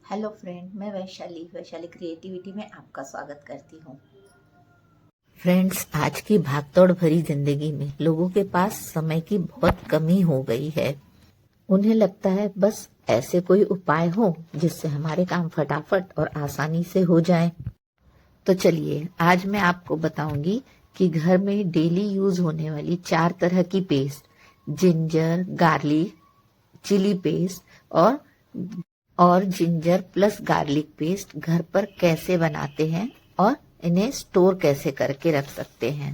Hello friend, मैं Vaishali creativity में आपका स्वागत करती हूँ। फ्रेंड्स, आज की भागदौड़ भरी जिंदगी में लोगों के पास समय की बहुत कमी हो गई है। उन्हें लगता है बस ऐसे कोई उपाय हो जिससे हमारे काम फटाफट और आसानी से हो जाए। तो चलिए, आज मैं आपको बताऊंगी कि घर में डेली यूज होने वाली 4 तरह की paste, ginger, garlic, chilli paste और जिंजर प्लस गार्लिक पेस्ट घर पर कैसे बनाते हैं और इन्हें स्टोर कैसे करके रख सकते हैं।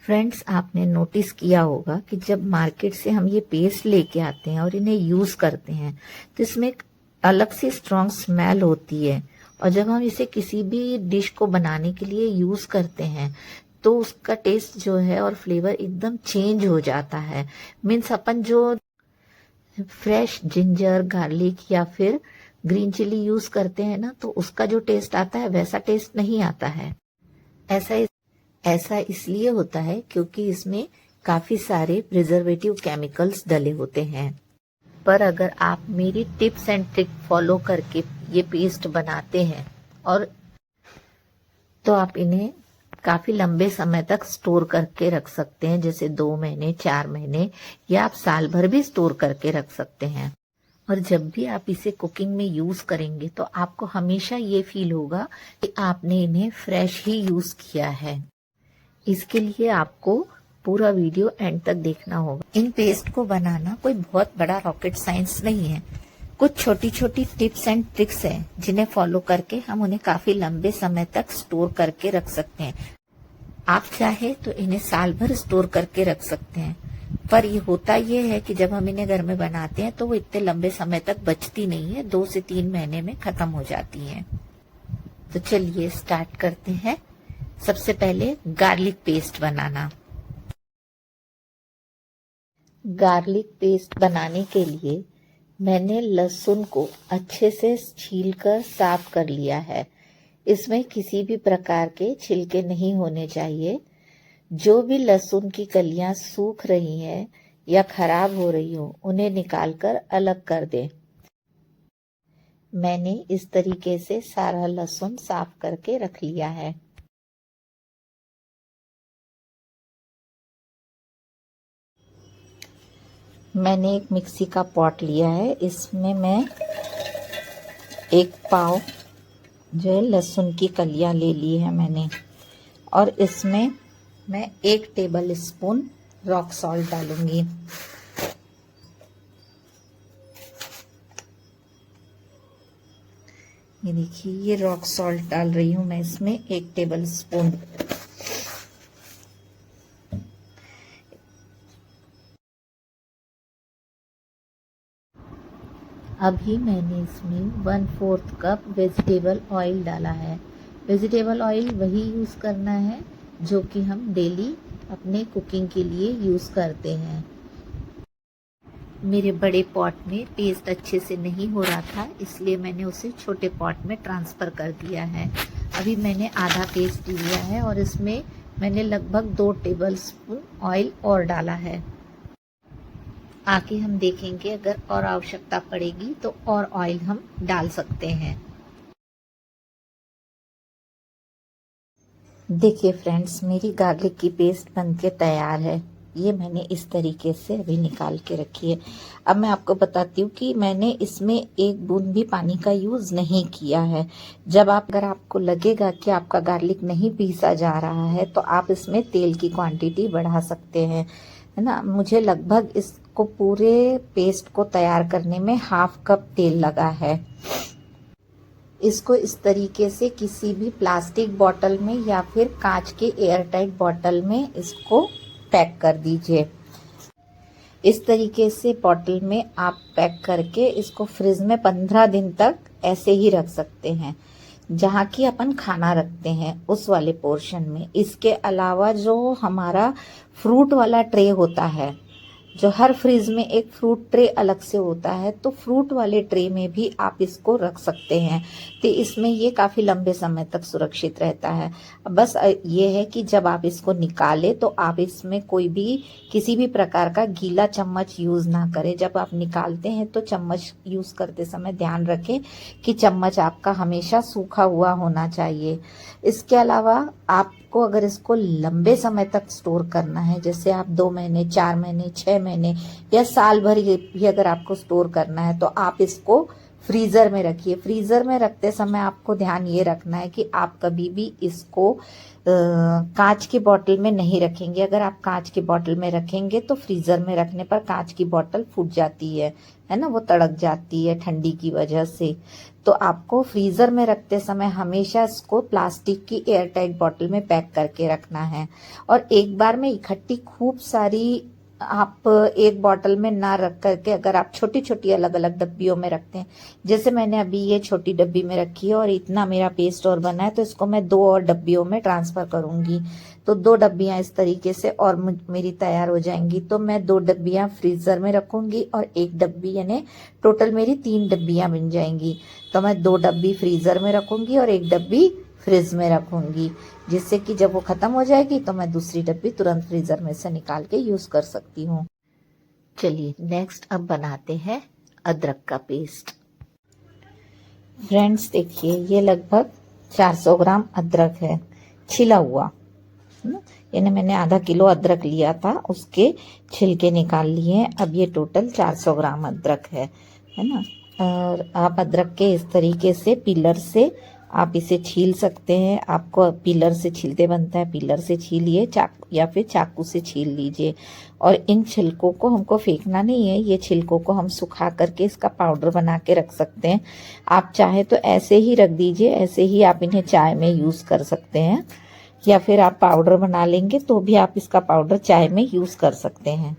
फ्रेंड्स, आपने नोटिस किया होगा कि जब मार्केट से हम ये पेस्ट लेके आते हैं और इन्हें यूज करते हैं तो इसमें एक अलग सी स्ट्रॉन्ग स्मेल होती है, और जब हम इसे किसी भी डिश को बनाने के लिए यूज करते हैं तो उसका टेस्ट जो है और फ्लेवर एकदम चेंज हो जाता है। मीन्स अपन जो फ्रेश जिंजर, गार्लिक या फिर ग्रीन चिली यूज करते हैं ना, तो उसका जो टेस्ट आता है वैसा टेस्ट नहीं आता है। ऐसा इसलिए होता है क्योंकि इसमें काफी सारे प्रिजर्वेटिव केमिकल्स डले होते हैं। पर अगर आप मेरी टिप्स एंड ट्रिक फॉलो करके ये पेस्ट बनाते हैं और तो आप इन्हें काफी लंबे समय तक स्टोर करके रख सकते हैं, जैसे 2 महीने, 4 महीने, या आप साल भर भी स्टोर करके रख सकते हैं। और जब भी आप इसे कुकिंग में यूज करेंगे तो आपको हमेशा ये फील होगा कि आपने इन्हें फ्रेश ही यूज किया है। इसके लिए आपको पूरा वीडियो एंड तक देखना होगा। इन पेस्ट को बनाना कोई बहुत बड़ा रॉकेट साइंस नहीं है। कुछ छोटी छोटी टिप्स एंड ट्रिक्स हैं जिन्हें फॉलो करके हम उन्हें काफी लंबे समय तक स्टोर करके रख सकते हैं। आप चाहे तो इन्हें साल भर स्टोर करके रख सकते हैं, पर ये होता ये है कि जब हम इन्हें घर में बनाते हैं तो वो इतने लंबे समय तक बचती नहीं है, 2 से 3 महीने में खत्म हो जाती है। तो चलिए स्टार्ट करते हैं। सबसे पहले गार्लिक पेस्ट बनाना। गार्लिक पेस्ट बनाने के लिए मैंने लहसुन को अच्छे से छीलकर साफ कर लिया है। इसमें किसी भी प्रकार के छिलके नहीं होने चाहिए। जो भी लहसुन की कलियां सूख रही हैं या खराब हो रही हो, उन्हें निकालकर अलग कर दें। मैंने इस तरीके से सारा लहसुन साफ करके रख लिया है। मैंने एक मिक्सी का पॉट लिया है। इसमें मैं 1 पाव जो है लहसुन की कलियां ले ली है मैंने, और इसमें मैं 1 टेबल स्पून रॉक सॉल्ट डालूंगी। ये देखिए, ये रॉक सॉल्ट डाल रही हूं मैं इसमें 1 टेबल स्पून। अभी मैंने इसमें 1/4 कप वेजिटेबल ऑयल डाला है। वेजिटेबल ऑयल वही यूज़ करना है जो कि हम डेली अपने कुकिंग के लिए यूज़ करते हैं। मेरे बड़े पॉट में पेस्ट अच्छे से नहीं हो रहा था, इसलिए मैंने उसे छोटे पॉट में ट्रांसफ़र कर दिया है। अभी मैंने आधा पेस्ट लिया है और इसमें मैंने लगभग 2 टेबल स्पून ऑयल और डाला है। आगे हम देखेंगे, अगर और आवश्यकता पड़ेगी तो और ऑयल हम डाल सकते हैं। देखिए फ्रेंड्स, मेरी गार्लिक की पेस्ट बनके तैयार है। ये मैंने इस तरीके से अभी निकाल के रखी है। अब मैं आपको बताती हूँ कि मैंने इसमें 1 बूंद भी पानी का यूज नहीं किया है। अगर आपको लगेगा कि आपका गार्लिक नहीं पीसा जा रहा है तो आप इसमें तेल की क्वांटिटी बढ़ा सकते हैं, है ना। मुझे लगभग इसको पूरे पेस्ट को तैयार करने में 1/2 कप तेल लगा है। इसको इस तरीके से किसी भी प्लास्टिक बॉटल में या फिर कांच के एयरटाइट बॉटल में इसको पैक कर दीजिए। इस तरीके से बॉटल में आप पैक करके इसको फ्रिज में 15 दिन तक ऐसे ही रख सकते हैं, जहाँ की अपन खाना रखते हैं उस वाले पोर्शन में। इसके अलावा जो हमारा फ्रूट वाला ट्रे होता है, जो हर फ्रिज में एक फ्रूट ट्रे अलग से होता है, तो फ्रूट वाले ट्रे में भी आप इसको रख सकते हैं, तो इसमें ये काफ़ी लंबे समय तक सुरक्षित रहता है। बस ये है कि जब आप इसको निकालें तो आप इसमें कोई भी किसी भी प्रकार का गीला चम्मच यूज़ ना करें। जब आप निकालते हैं तो चम्मच यूज़ करते समय ध्यान रखें कि चम्मच आपका हमेशा सूखा हुआ होना चाहिए। इसके अलावा आपको अगर इसको लंबे समय तक स्टोर करना है, जैसे आप 2 महीने, 4 महीने, 6 महीने या साल भर भी अगर आपको स्टोर करना है, तो आप इसको फ्रीज़र में रखिए। फ्रीज़र में रखते समय आपको ध्यान ये रखना है कि आप कभी भी इसको कांच की बोतल में नहीं रखेंगे। अगर आप कांच की बोतल में रखेंगे तो फ्रीज़र में रखने पर कांच की बोतल फूट जाती है ना, वो तड़क जाती है ठंडी की वजह से। तो आपको फ्रीज़र में रखते समय हमेशा इसको प्लास्टिक की एयर टाइट बोतल में पैक करके रखना है। और एक बार में इकट्ठी खूब सारी आप एक बॉटल में ना रख करके अगर आप छोटी छोटी अलग अलग डब्बियों में रखते हैं, जैसे मैंने अभी ये छोटी डब्बी में रखी है और इतना मेरा पेस्ट और बना है, तो इसको मैं 2 और डब्बियों में ट्रांसफ़र करूंगी। तो 2 डब्बियां इस तरीके से और मेरी तैयार हो जाएंगी। तो मैं 2 डब्बियां फ्रीज़र में रखूंगी और 1 डब्बी, यानी टोटल मेरी 3 डब्बियां बन जाएंगी। तो मैं 2 डब्बी फ्रीज़र में रखूंगी और 1 डब्बी फ्रिज में रखूंगी, जिससे कि जब वो खत्म हो जाएगी तो मैं दूसरी डब्बी तुरंत फ्रीजर में से निकाल के यूज कर सकती हूँ। चलिए नेक्स्ट अब बनाते हैं अदरक का पेस्ट। फ्रेंड्स देखिए, ये लगभग 400 ग्राम अदरक है, छिला हुआ, यानी मैंने आधा किलो अदरक लिया था, उसके छिलके निकाल लिए हैं। अब ये टोटल 400 ग्राम अदरक है ना। और आप अदरक के इस तरीके से पीलर से आप इसे छील सकते हैं। आपको पीलर से छीलते बनता है, पीलर से छीलिए, चाकू या फिर चाकू से छील लीजिए। और इन छिलकों को हमको फेंकना नहीं है, ये छिलकों को हम सुखा करके इसका पाउडर बना के रख सकते हैं। आप चाहे तो ऐसे ही रख दीजिए, ऐसे ही आप इन्हें चाय में यूज़ कर सकते हैं, या फिर आप पाउडर बना लेंगे तो भी आप इसका पाउडर चाय में यूज़ कर सकते हैं।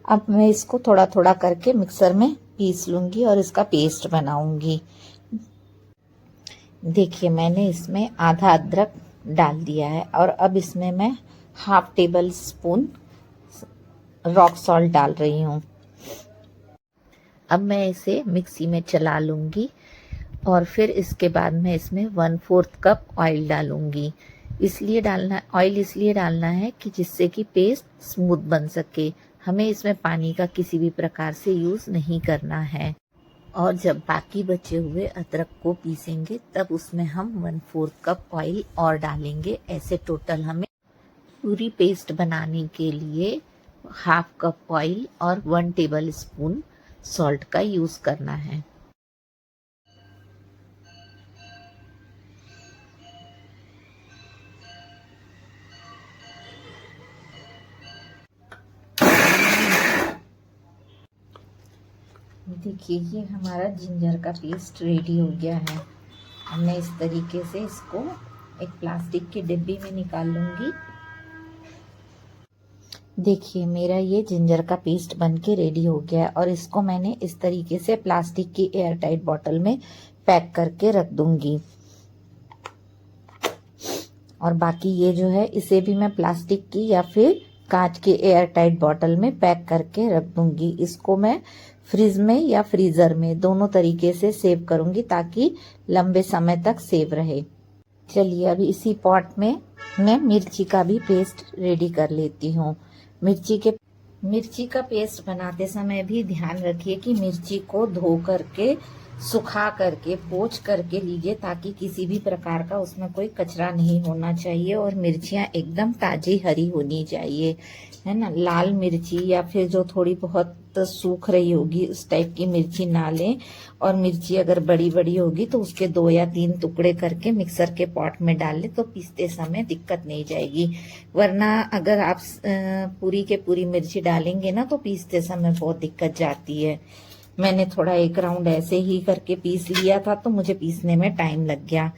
अब मैं इसको थोड़ा थोड़ा करके मिक्सर में पीस लूँगी और इसका पेस्ट बनाऊँगी। देखिए मैंने इसमें आधा अदरक डाल दिया है और अब इसमें मैं half table spoon rock salt डाल रही हूँ। अब मैं इसे मिक्सी में चला लूँगी और फिर इसके बाद मैं इसमें 1/4 कप ऑयल डालूँगी। ऑयल इसलिए डालना है कि जिससे कि पेस्ट स्मूथ बन सके। हमें इसमें पानी का किसी भी प्रकार से यूज़ नहीं करना है। और जब बाकी बचे हुए अदरक को पीसेंगे तब उसमें हम 1/4 कप ऑयल और डालेंगे। ऐसे टोटल हमें पूरी पेस्ट बनाने के लिए हाफ कप ऑयल और 1 टेबल स्पून सॉल्ट का यूज़ करना है। देखिए ये हमारा जिंजर का पेस्ट रेडी हो गया है। अब मैं इस तरीके से इसको एक प्लास्टिक के डिब्बी में निकाल लूँगी। देखिए मेरा ये जिंजर का पेस्ट बन के रेडी हो गया है और इसको मैंने इस तरीके से प्लास्टिक की एयर टाइट बॉटल में पैक करके रख दूँगी। और बाकी ये जो है इसे भी मैं प्लास्टिक की या फिर कांच के एयर टाइट बॉटल में पैक करके रख दूँगी। इसको मैं फ्रिज में या फ्रीज़र में दोनों तरीके से सेव करूँगी ताकि लंबे समय तक सेव रहे। चलिए अभी इसी पॉट में मैं मिर्ची का भी पेस्ट रेडी कर लेती हूँ। मिर्ची का पेस्ट बनाते समय भी ध्यान रखिए कि मिर्ची को धो करके, सुखा करके, पोंछ करके लीजिए ताकि किसी भी प्रकार का उसमें कोई कचरा नहीं होना चाहिए और मिर्चियाँ एकदम ताज़ी हरी होनी चाहिए, है ना। लाल मिर्ची या फिर जो थोड़ी बहुत सूख रही होगी उस टाइप की मिर्ची ना लें। और मिर्ची अगर बड़ी बड़ी होगी तो उसके 2 या 3 टुकड़े करके मिक्सर के पॉट में डाल लें तो पीसते समय दिक्कत नहीं जाएगी। वरना अगर आप पूरी के पूरी मिर्ची डालेंगे ना तो पीसते समय बहुत दिक्कत जाती है। मैंने थोड़ा एक राउंड ऐसे ही करके पीस लिया था तो मुझे पीसने में टाइम लग गया।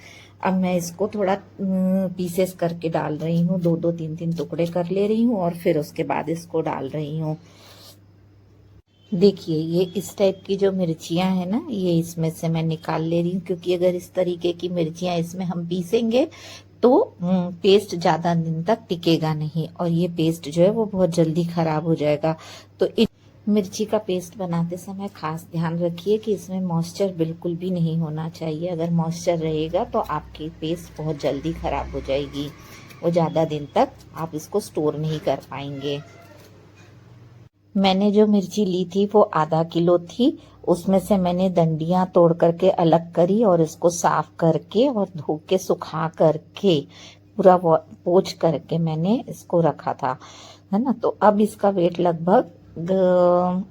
अब मैं इसको थोड़ा पीसेस करके डाल रही हूँ, 2-2, 3-3 टुकड़े कर ले रही हूँ और फिर उसके बाद इसको डाल रही हूँ। देखिए ये इस टाइप की जो मिर्चियाँ हैं ना, ये इसमें से मैं निकाल ले रही हूँ, क्योंकि अगर इस तरीके की मिर्चियाँ इसमें हम पीसेंगे तो पेस्ट ज़्यादा दिन तक टिकेगा नहीं और ये पेस्ट जो है वो बहुत जल्दी खराब हो जाएगा। तो मिर्ची का पेस्ट बनाते समय खास ध्यान रखिए कि इसमें मॉइस्चर बिल्कुल भी नहीं होना चाहिए। अगर मॉइस्चर रहेगा तो आपकी पेस्ट बहुत जल्दी खराब हो जाएगी, वो ज़्यादा दिन तक आप इसको स्टोर नहीं कर पाएंगे। मैंने जो मिर्ची ली थी वो आधा किलो थी। उसमें से मैंने डंडियां तोड़ करके अलग करी और इसको साफ करके और धो के सुखा करके पूरा पोंछ करके मैंने इसको रखा था, है ना। तो अब इसका वेट लगभग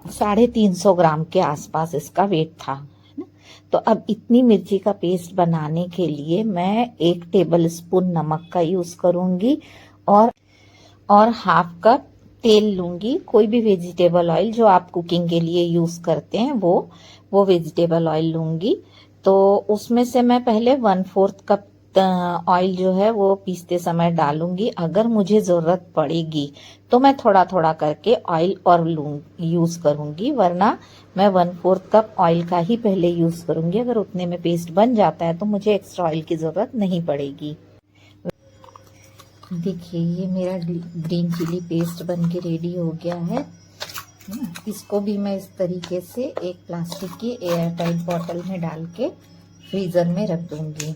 350 ग्राम के आसपास इसका वेट था, है ना। तो अब इतनी मिर्ची का पेस्ट बनाने के लिए मैं 1 टेबल स्पून नमक का यूज करूंगी और हाफ कप तेल लूंगी। कोई भी वेजिटेबल ऑयल जो आप कुकिंग के लिए यूज करते हैं वो वेजिटेबल ऑयल लूंगी। तो उसमें से मैं पहले 1/4 कप ऑयल जो है वो पीसते समय डालूंगी। अगर मुझे जरूरत पड़ेगी तो मैं थोड़ा थोड़ा करके ऑयल और यूज करूंगी, वरना मैं 1/4 कप ऑयल का ही पहले यूज करूंगी। अगर उतने में पेस्ट बन जाता है तो मुझे एक्स्ट्रा ऑयल की जरूरत नहीं पड़ेगी। देखिए ये मेरा ग्रीन चिली पेस्ट बन के रेडी हो गया है। इसको भी मैं इस तरीके से एक प्लास्टिक की एयर टाइट बॉटल में डाल के फ्रीजर में रख दूंगी।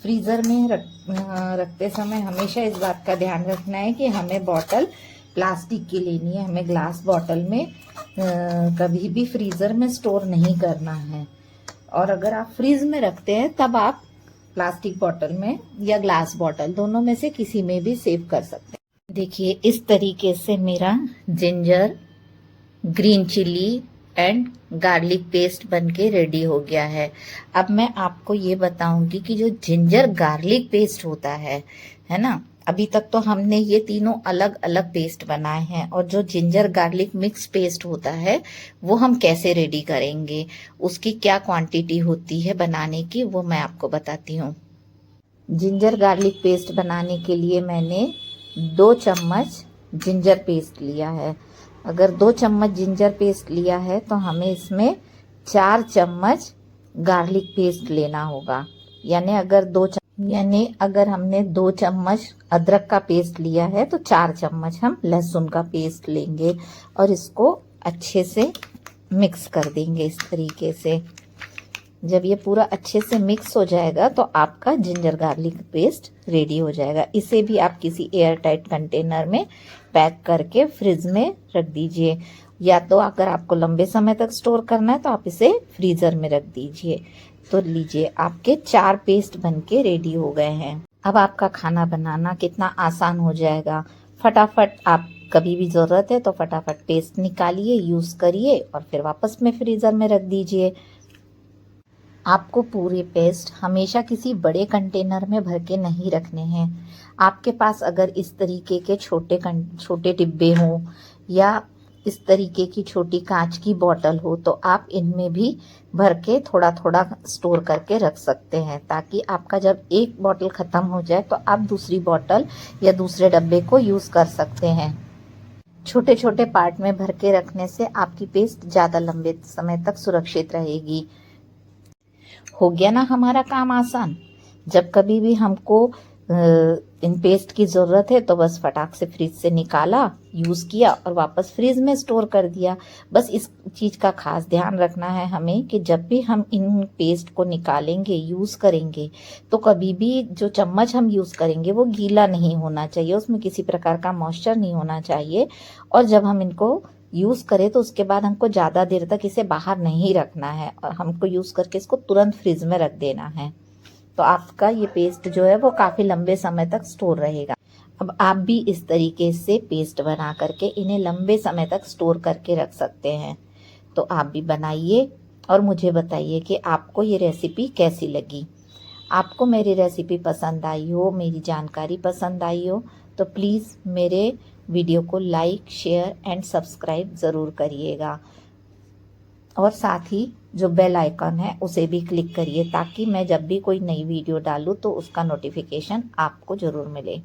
फ्रीजर में रखते समय हमेशा इस बात का ध्यान रखना है कि हमें बॉटल प्लास्टिक की लेनी है, हमें ग्लास बॉटल में कभी भी फ्रीजर में स्टोर नहीं करना है। और अगर आप फ्रीज में रखते हैं तब आप प्लास्टिक बॉटल में या ग्लास बॉटल दोनों में से किसी में भी सेव कर सकते हैं। देखिए इस तरीके से मेरा ginger, green chilli and garlic paste बनके रेडी हो गया है। अब मैं आपको ये बताऊंगी कि जो जिंजर गार्लिक पेस्ट होता है ना, अभी तक तो हमने ये तीनों अलग अलग पेस्ट बनाए हैं और जो जिंजर गार्लिक मिक्स पेस्ट होता है वो हम कैसे रेडी करेंगे, उसकी क्या क्वांटिटी होती है बनाने की, वो मैं आपको बताती हूँ। जिंजर गार्लिक पेस्ट बनाने के लिए मैंने 2 चम्मच जिंजर पेस्ट लिया है। अगर 2 चम्मच जिंजर पेस्ट लिया है तो हमें इसमें 4 चम्मच गार्लिक पेस्ट लेना होगा। यानी अगर हमने 2 चम्मच अदरक का पेस्ट लिया है तो 4 चम्मच हम लहसुन का पेस्ट लेंगे और इसको अच्छे से मिक्स कर देंगे इस तरीके से। जब ये पूरा अच्छे से मिक्स हो जाएगा तो आपका जिंजर गार्लिक पेस्ट रेडी हो जाएगा। इसे भी आप किसी एयर टाइट कंटेनर में पैक करके फ्रिज में रख दीजिए, या तो अगर आपको लंबे समय तक स्टोर करना है तो आप इसे फ्रीजर में रख दीजिए। तो लीजिए आपके 4 पेस्ट बनके रेडी हो गए हैं। अब आपका खाना बनाना कितना आसान हो जाएगा। फटाफट आप कभी भी जरूरत है तो फटाफट पेस्ट निकालिए, यूज करिए और फिर वापस में फ्रीजर में रख दीजिए। आपको पूरे पेस्ट हमेशा किसी बड़े कंटेनर में भर के नहीं रखने हैं। आपके पास अगर इस तरीके के छोटे डिब्बे हों या इस तरीके की छोटी कांच की बोतल हो तो आप इनमें भी भर के थोड़ा थोड़ा स्टोर करके रख सकते हैं, ताकि आपका जब एक बोतल खत्म हो जाए तो आप दूसरी बोतल या दूसरे डब्बे को यूज कर सकते हैं। छोटे छोटे पार्ट में भर के रखने से आपकी पेस्ट ज़्यादा लंबे समय तक सुरक्षित रहेगी। हो गया ना हमारा काम आसान। जब कभी भी हमको इन पेस्ट की ज़रूरत है तो बस फटाक से फ्रिज से निकाला, यूज़ किया और वापस फ्रिज में स्टोर कर दिया। बस इस चीज़ का खास ध्यान रखना है हमें कि जब भी हम इन पेस्ट को निकालेंगे, यूज़ करेंगे, तो कभी भी जो चम्मच हम यूज़ करेंगे वो गीला नहीं होना चाहिए, उसमें किसी प्रकार का मॉइस्चर नहीं होना चाहिए। और जब हम इनको यूज़ करें तो उसके बाद हमको ज़्यादा देर तक इसे बाहर नहीं रखना है और हमको यूज़ करके इसको तुरंत फ्रिज में रख देना है। तो आपका ये पेस्ट जो है वो काफ़ी लंबे समय तक स्टोर रहेगा। अब आप भी इस तरीके से पेस्ट बना करके इन्हें लंबे समय तक स्टोर करके रख सकते हैं। तो आप भी बनाइए और मुझे बताइए कि आपको ये रेसिपी कैसी लगी। आपको मेरी रेसिपी पसंद आई हो, मेरी जानकारी पसंद आई हो तो प्लीज़ मेरे वीडियो को लाइक, शेयर एंड सब्सक्राइब ज़रूर करिएगा और साथ ही जो बेल आइकन है उसे भी क्लिक करिए, ताकि मैं जब भी कोई नई वीडियो डालूँ तो उसका नोटिफिकेशन आपको ज़रूर मिले।